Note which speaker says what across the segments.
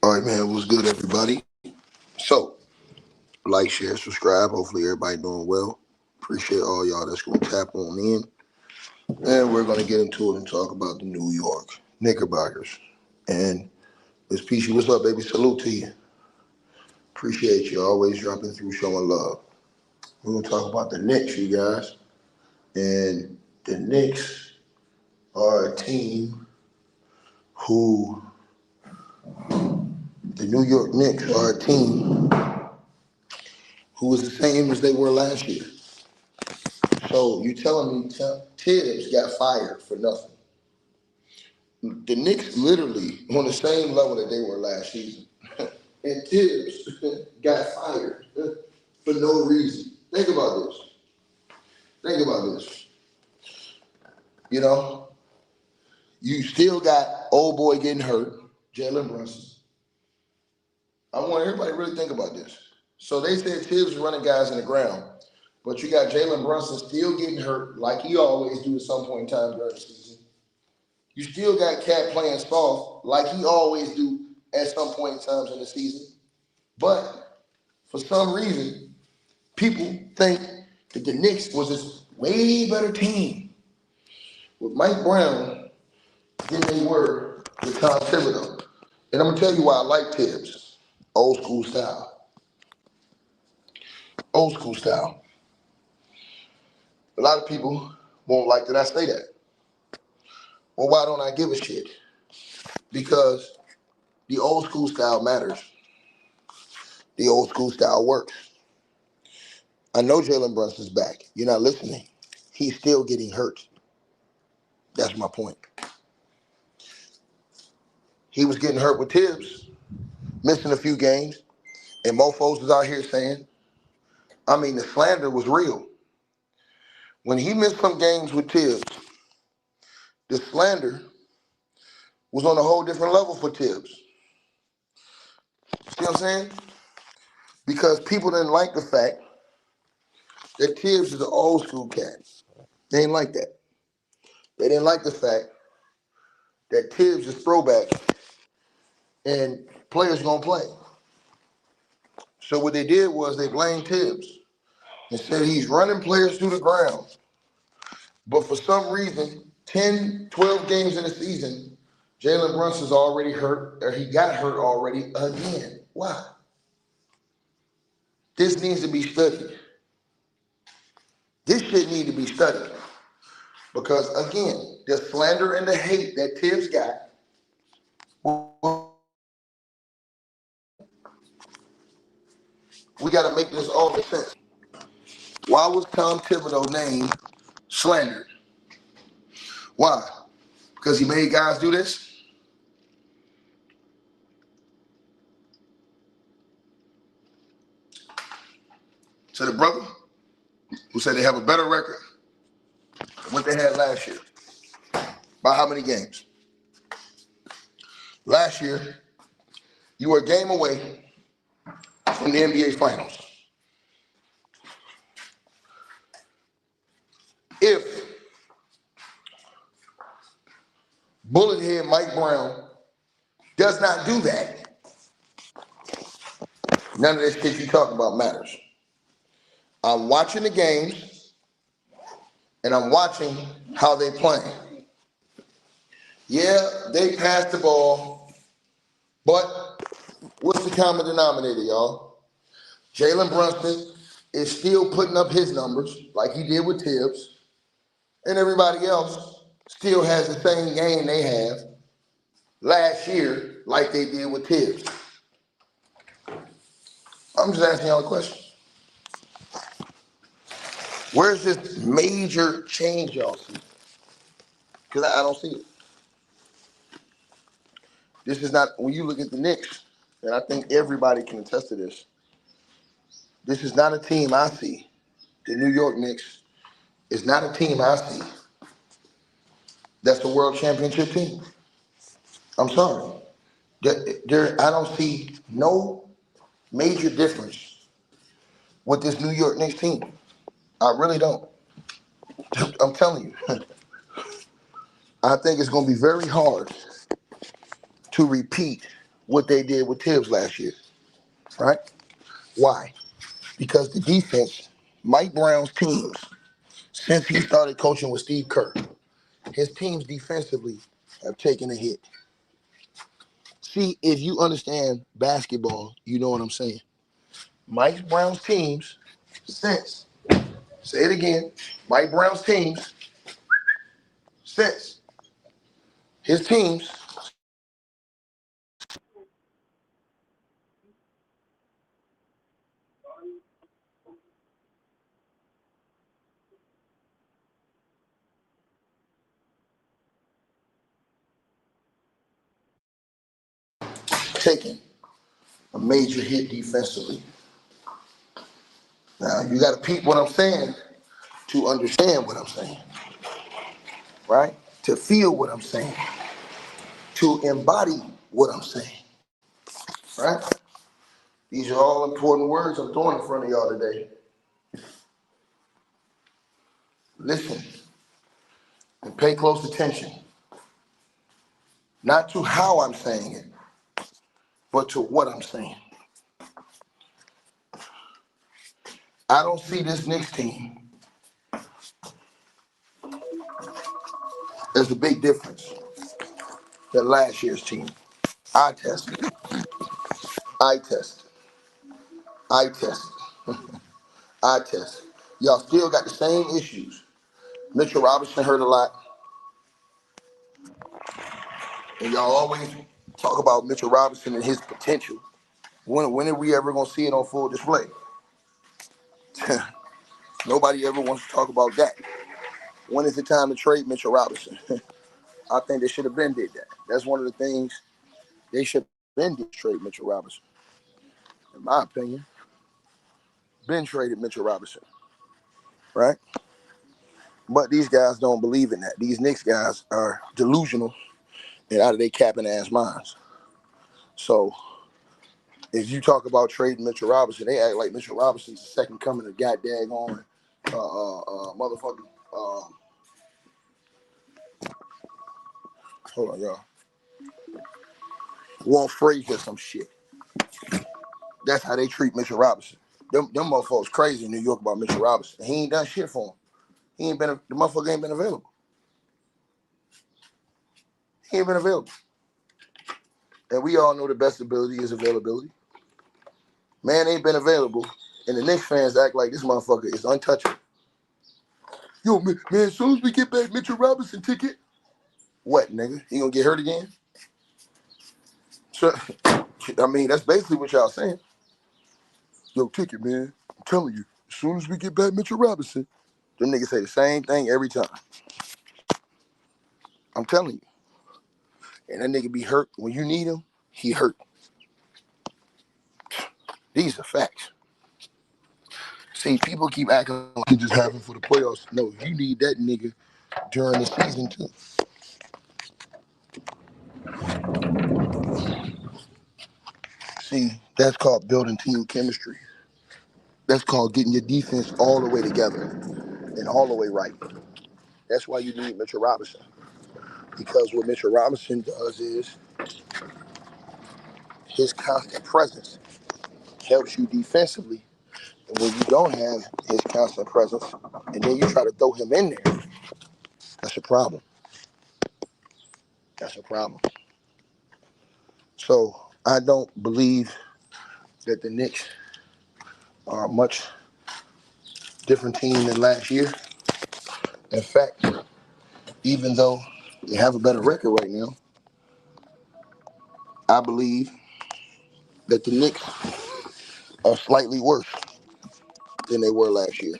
Speaker 1: All right, man. What's good, everybody? So, like, share, subscribe. Hopefully, everybody doing well. Appreciate all y'all that's gonna tap on in, and we're gonna get into it and talk about the New York Knickerbockers. And Miss Peachy, what's up, baby? Salute to you. Appreciate you always dropping through, showing love. We're gonna talk about the Knicks, you guys. And the Knicks are a team who, the New York Knicks are a team who is the same as they were last year. So you telling me Tibbs got fired for nothing? The Knicks literally on the same level that they were last season, and Tibbs got fired for no reason. Think about this. Think about this. You know, you still got old boy getting hurt, Jalen Brunson. I want everybody to really think about this. So they said Tibbs is running guys in the ground, but you got Jalen Brunson still getting hurt like he always do at some point in time during the season. You still got Cat playing soft like he always do at some point in times in the season. But for some reason, people think that the Knicks was this way better team with Mike Brown than they were with Tom Thibodeau. And I'm gonna tell you why I like Tibbs. Old school style. Old school style. A lot of people won't like that I say that. Well, why don't I give a shit? Because the old school style matters. The old school style works. I know Jalen Brunson's back. You're not listening. He's still getting hurt. That's my point. He was getting hurt with Tibbs, missing a few games, and mofos was out here saying, I mean, the slander was real. When he missed some games with Tibbs, the slander was on a whole different level for Tibbs. See what I'm saying? Because people didn't like the fact that Tibbs is an old school cat. They didn't like that. They didn't like the fact that Tibbs is throwback and players gonna play. So what they did was they blamed Tibbs and said he's running players through the ground. But for some reason, 10, 12 games in the season, Jalen Brunson's already hurt, or he got hurt already again. Why? This needs to be studied. This shit need to be studied. Because again, the slander and the hate that Tibbs got, we got to make this all make sense. Why was Tom Thibodeau's name slandered? Why? Because he made guys do this? So the brother who said they have a better record than what they had last year. By how many games? Last year, you were a game away from the NBA Finals. If Bullethead Mike Brown does not do that, none of this shit you talk about matters. I'm watching the games, and I'm watching how they playing. Yeah, they passed the ball, but what's the common denominator, y'all? Jalen Brunson is still putting up his numbers like he did with Tibbs, and everybody else still has the same game they have last year like they did with Tibs. I'm just asking y'all a question. Where's this major change y'all see? Because I don't see it. This is not, when you look at the Knicks, and I think everybody can attest to this is not a team I see. The New York Knicks is not a team I see that's a world championship team. I'm sorry. I don't see no major difference with this New York Knicks team. I really don't. I'm telling you. I think it's going to be very hard to repeat what they did with Tibbs last year, right? Why? Because the defense, Mike Brown's teams, since he started coaching with Steve Kerr, his teams defensively have taken a hit. See, if you understand basketball, you know what I'm saying. Mike Brown's teams, since, say it again, Mike Brown's teams, since his teams taking a major hit defensively. Now, you got to peep what I'm saying to understand what I'm saying, right? To feel what I'm saying, to embody what I'm saying, right? These are all important words I'm throwing in front of y'all today. Listen and pay close attention, not to how I'm saying it, but to what I'm saying. I don't see this Knicks team as a big difference than last year's team. I tested. I tested. I tested. I tested. Y'all still got the same issues. Mitchell Robinson hurt a lot, and y'all always talk about Mitchell Robinson and his potential. When are we ever gonna see it on full display? Nobody ever wants to talk about that. When is it time to trade Mitchell Robinson? I think they should have been did that. That's one of the things they should have been did, trade Mitchell Robinson. In my opinion, been traded Mitchell Robinson, right? But these guys don't believe in that. These Knicks guys are delusional and out of their capping ass minds. So if you talk about trading Mitchell Robinson, they act like Mitchell Robinson's the second coming of goddamn on motherfucking. Hold on, y'all. Walt Frazier or some shit. That's how they treat Mitchell Robinson. Them motherfuckers crazy in New York about Mitchell Robinson. He ain't done shit for him. The motherfucker ain't been available. He ain't been available. And we all know the best ability is availability. Man ain't been available, and the Knicks fans act like this motherfucker is untouchable. Yo, man, as soon as we get back Mitchell Robinson ticket, what, nigga? He gonna get hurt again? So, I mean, that's basically what y'all saying. Yo, ticket, man. I'm telling you, as soon as we get back Mitchell Robinson, them niggas say the same thing every time. I'm telling you. And that nigga be hurt. When you need him, he hurt. These are facts. See, people keep acting like he just have him for the playoffs. No, you need that nigga during the season too. See, that's called building team chemistry. That's called getting your defense all the way together and all the way right. That's why you need Mitchell Robinson. Because what Mitchell Robinson does is his constant presence helps you defensively. And when you don't have his constant presence, and then you try to throw him in there, that's a problem. That's a problem. So I don't believe that the Knicks are a much different team than last year. In fact, even though they have a better record right now, I believe that the Knicks are slightly worse than they were last year.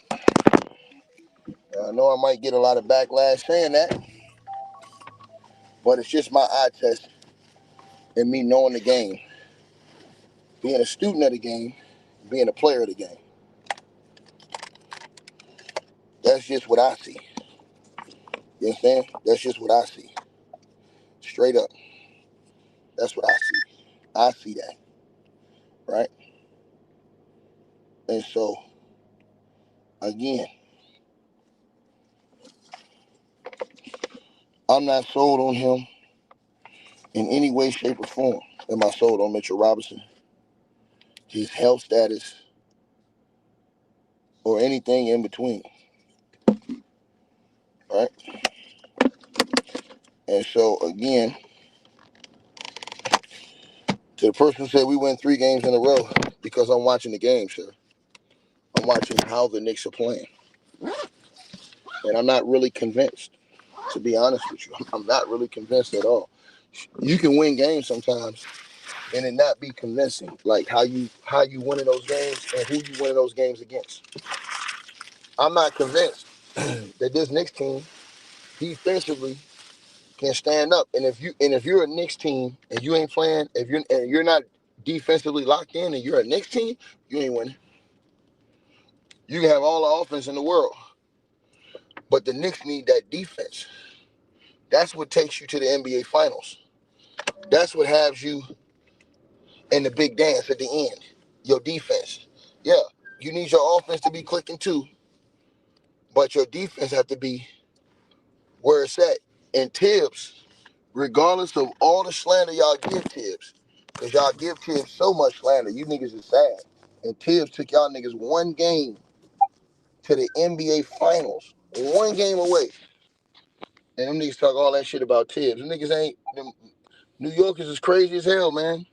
Speaker 1: Now, I know I might get a lot of backlash saying that, but it's just my eye test and me knowing the game, being a student of the game, being a player of the game. That's just what I see. You understand? That's just what I see. Straight up. That's what I see. I see that. Right? And so, again, I'm not sold on him in any way, shape, or form. and my soul on Mitchell Robinson, his health status, or anything in between, right? And so, again, to the person who said we win 3 games in a row, because I'm watching the game, sir. I'm watching how the Knicks are playing. And I'm not really convinced, to be honest with you. I'm not really convinced at all. You can win games sometimes and it not be convincing, like how you win in those games and who you win in those games against. I'm not convinced that this Knicks team defensively can stand up. And if you're a Knicks team and you ain't playing, if you're not defensively locked in and you're a Knicks team, you ain't winning. You can have all the offense in the world, but the Knicks need that defense. That's what takes you to the NBA Finals. That's what has you in the big dance at the end. Your defense. Yeah, you need your offense to be clicking too, but your defense have to be where it's at. And Tibbs, regardless of all the slander y'all give Tibbs, because y'all give Tibbs so much slander, you niggas is sad. And Tibbs took y'all niggas 1 game to the NBA Finals. 1 game away. And them niggas talk all that shit about Tibbs. Them niggas ain't, them New Yorkers is crazy as hell, man.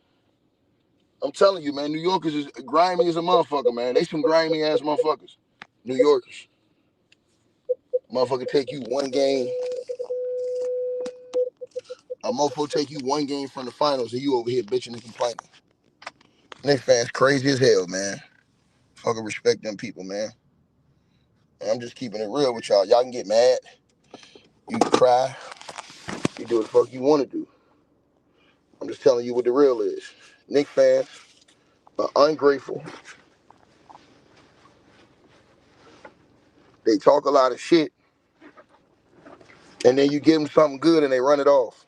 Speaker 1: I'm telling you, man, New Yorkers is grimy as a motherfucker, man. They some grimy ass motherfuckers. New Yorkers. Motherfucker take you 1 game. A motherfucker take you 1 game from the finals and you over here bitching and complaining. Knicks fans crazy as hell, man. Fucking respect them people, man. And I'm just keeping it real with y'all. Y'all can get mad. You can cry. You do what the fuck you want to do. I'm just telling you what the real is. Knicks fans are ungrateful. They talk a lot of shit. And then you give them something good and they run it off.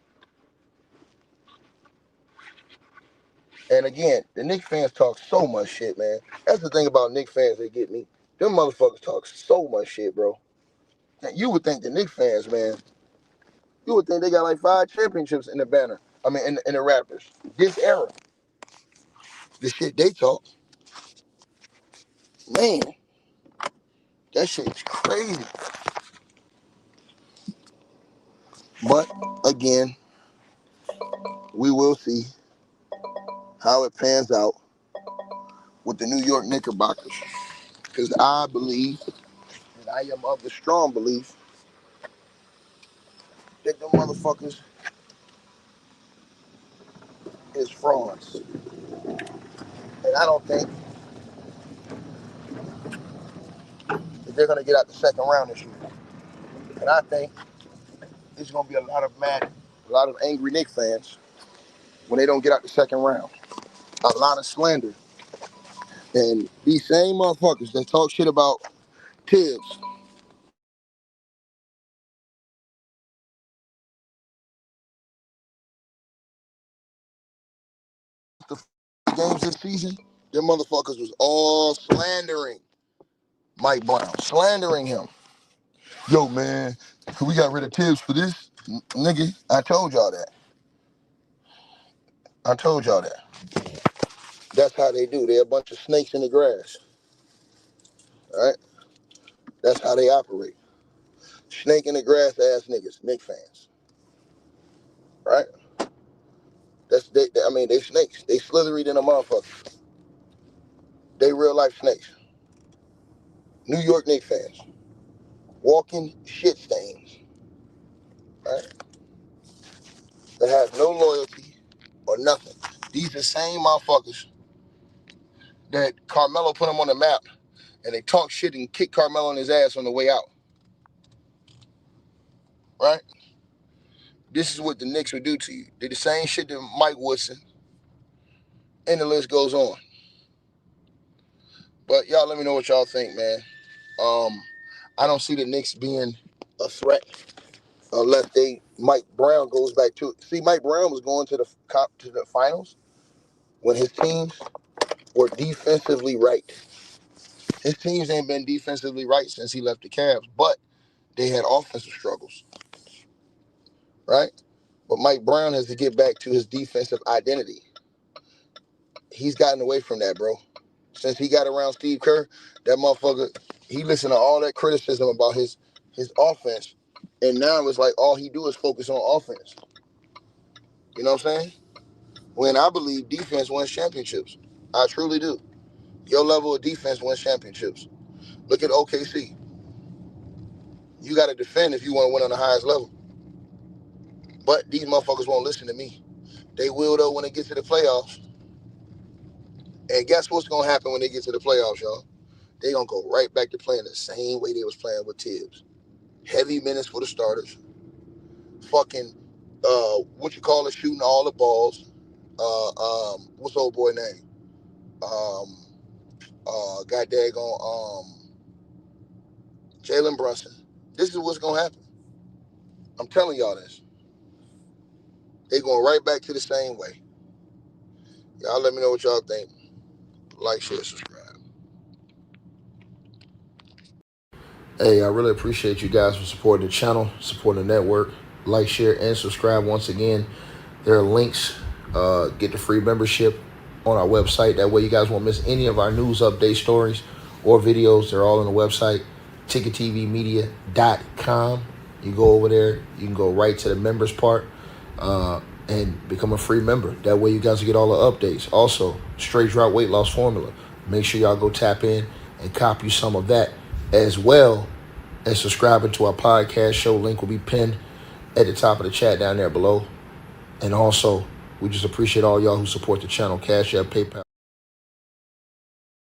Speaker 1: And again, the Knicks fans talk so much shit, man. That's the thing about Knicks fans that get me. Them motherfuckers talk so much shit, bro. And you would think the Knicks fans, man, you would think they got like 5 championships in the banner. I mean, in the Raptors. This era. The shit they talk. Man, that shit's crazy. But, again, we will see how it pans out with the New York Knickerbockers. Because I believe, and I am of the strong belief, that them motherfuckers is frauds. And I don't think that they're going to get out the second round this year. And I think there's going to be a lot of angry Knicks fans when they don't get out the second round. A lot of slander. And these same motherfuckers that talk shit about Tibbs, the games this season, them motherfuckers was all slandering Mike Brown, slandering him. Yo, man, we got rid of Tibbs for this? Nigga, I told y'all that. I told y'all that. That's how they do. They're a bunch of snakes in the grass. All right? That's how they operate. Snake in the grass ass niggas, Knicks fans. Right? They snakes. They slithery than a motherfucker. They real life snakes. New York Knicks fans. Walking shit stains. Right? That have no loyalty or nothing. These are the same motherfuckers that Carmelo put them on the map and they talk shit and kick Carmelo in his ass on the way out. Right? This is what the Knicks would do to you. They're the same shit that Mike Woodson, and the list goes on. But y'all let me know what y'all think, man. I don't see the Knicks being a threat unless Mike Brown goes back to it. See, Mike Brown was going to the finals when his teams were defensively right. His teams ain't been defensively right since he left the Cavs, but they had offensive struggles, right? But Mike Brown has to get back to his defensive identity. he's gotten away from that, bro. Since he got around Steve Kerr, that motherfucker, he listened to all that criticism about his offense, and now it's like all he do is focus on offense. You know what I'm saying? When I believe defense wins championships. I truly do. Your level of defense wins championships. Look at OKC. You got to defend if you want to win on the highest level. But these motherfuckers won't listen to me. They will, though, when they get to the playoffs. And guess what's going to happen when they get to the playoffs, y'all? They going to go right back to playing the same way they was playing with Tibbs. Heavy minutes for the starters. Fucking, shooting all the balls. What's old boy name? God daggone, Jalen Brunson. This is what's going to happen. I'm telling y'all this. They going right back to the same way. Y'all let me know what y'all think. Like, share, subscribe. Hey, I really appreciate you guys for supporting the channel, supporting the network. Like, share, and subscribe. Once again, there are links. Get the free membership on our website. That way you guys won't miss any of our news update stories or videos. They're all on the website, ticketvmedia.com. You go over there. You can go right to the members part and become a free member. That way you guys will get all the updates. Also, straight drop weight loss formula. Make sure y'all go tap in and copy some of that, as well as subscribing to our podcast show. Link will be pinned at the top of the chat down there below. And also, we just appreciate all y'all who support the channel. Cash App, PayPal.